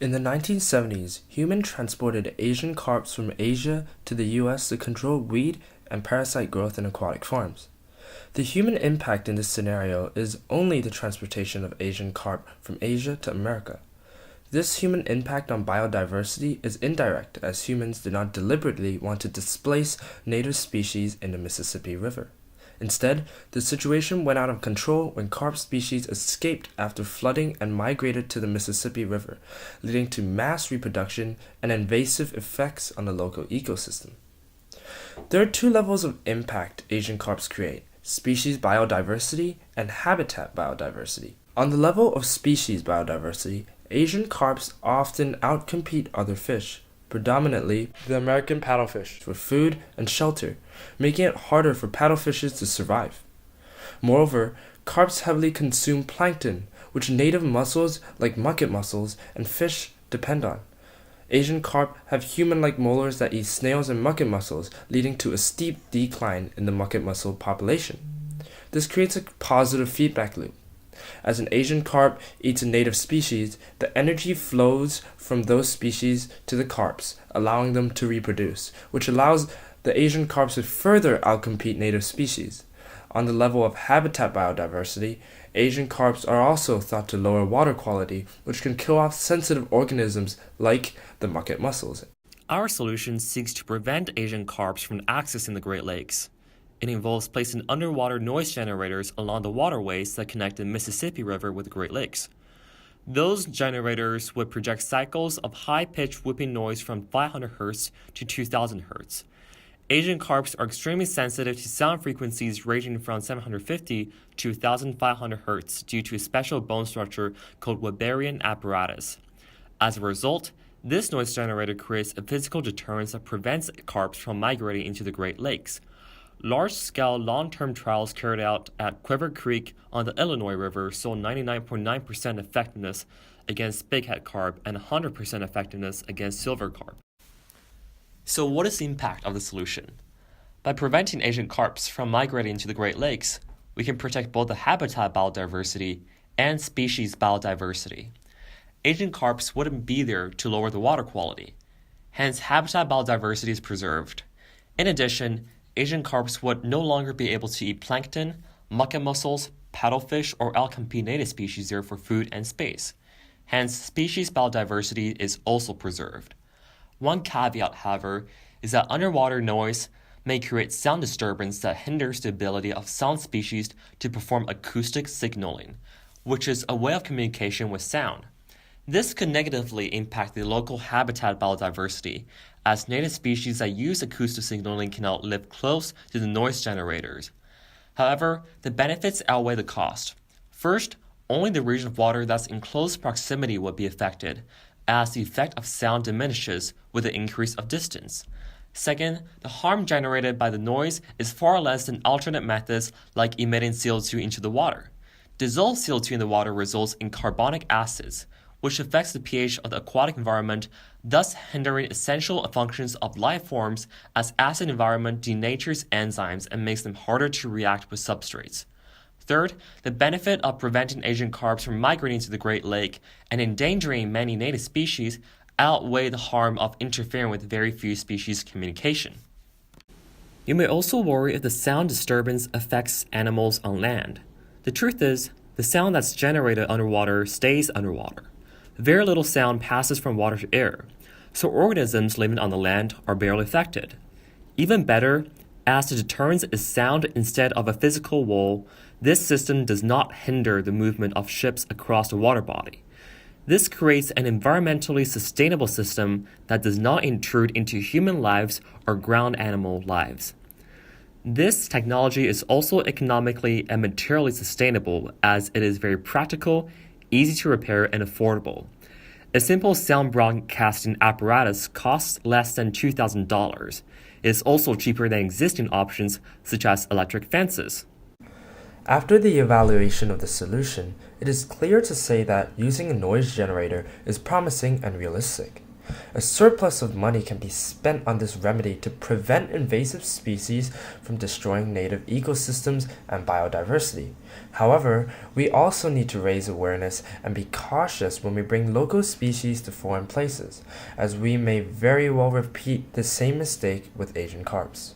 In the 1970s, humans transported Asian carps from Asia to the US to control weed and parasite growth in aquatic farms. The human impact in this scenario is only the transportation of Asian carp from Asia to America. This human impact on biodiversity is indirect, as humans did not deliberately want to displace native species in the Mississippi River. Instead, the situation went out of control when carp species escaped after flooding and migrated to the Mississippi River, leading to mass reproduction and invasive effects on the local ecosystem. There are two levels of impact Asian carps create: species biodiversity and habitat biodiversity. On the level of species biodiversity, Asian carps often outcompete other fish, predominantly the American paddlefish, for food and shelter, making it harder for paddlefishes to survive. Moreover, carps heavily consume plankton, which native mussels like bucket mussels and fish depend on. Asian carp have human-like molars that eat snails and bucket mussels, leading to a steep decline in the bucket mussel population. This creates a positive feedback loop. As an Asian carp eats a native species, the energy flows from those species to the carps, allowing them to reproduce, which allows the Asian carps to further outcompete native species. On the level of habitat biodiversity, Asian carps are also thought to lower water quality, which can kill off sensitive organisms like the bucket mussels. Our solution seeks to prevent Asian carps from accessing the Great Lakes. It involves placing underwater noise generators along the waterways that connect the Mississippi River with the Great Lakes. Those generators would project cycles of high-pitched whooping noise from 500 Hz to 2000 Hz. Asian carps are extremely sensitive to sound frequencies ranging from 750 to 1500 Hz due to a special bone structure called Weberian apparatus. As a result, this noise generator creates a physical deterrence that prevents carps from migrating into the Great Lakes. Large-scale long-term trials carried out at Quiver Creek on the Illinois River saw 99.9% effectiveness against bighead carp and 100% effectiveness against silver carp. So what is the impact of the solution? By preventing Asian carps from migrating to the Great Lakes, we can protect both the habitat biodiversity and species biodiversity. Asian carps wouldn't be there to lower the water quality. Hence, habitat biodiversity is preserved. In addition, Asian carps would no longer be able to eat plankton, bucket mussels, paddlefish, or outcompete native species there for food and space. Hence, species biodiversity is also preserved. One caveat, however, is that underwater noise may create sound disturbance that hinders the ability of sound species to perform acoustic signaling, which is a way of communication with sound. This could negatively impact the local habitat biodiversity, as native species that use acoustic signaling cannot live close to the noise generators. However, the benefits outweigh the cost. First, only the region of water that's in close proximity would be affected, as the effect of sound diminishes with the increase of distance. Second, the harm generated by the noise is far less than alternate methods like emitting CO2 into the water. Dissolved CO2 in the water results in carbonic acids, which affects the pH of the aquatic environment, thus hindering essential functions of life forms, as acid environment denatures enzymes and makes them harder to react with substrates. Third, the benefit of preventing Asian carps from migrating to the Great Lake and endangering many native species outweigh the harm of interfering with very few species' communication. You may also worry if the sound disturbance affects animals on land. The truth is, the sound that's generated underwater stays underwater. Very little sound passes from water to air, so organisms living on the land are barely affected. Even better, as the deterrence is sound instead of a physical wall, this system does not hinder the movement of ships across the water body. This creates an environmentally sustainable system that does not intrude into human lives or ground animal lives. This technology is also economically and materially sustainable, as it is very practical, easy to repair, and affordable. A simple sound broadcasting apparatus costs less than $2,000. It is also cheaper than existing options such as electric fences. After the evaluation of the solution, it is clear to say that using a noise generator is promising and realistic. A surplus of money can be spent on this remedy to prevent invasive species from destroying native ecosystems and biodiversity. However, we also need to raise awareness and be cautious when we bring local species to foreign places, as we may very well repeat the same mistake with Asian carps.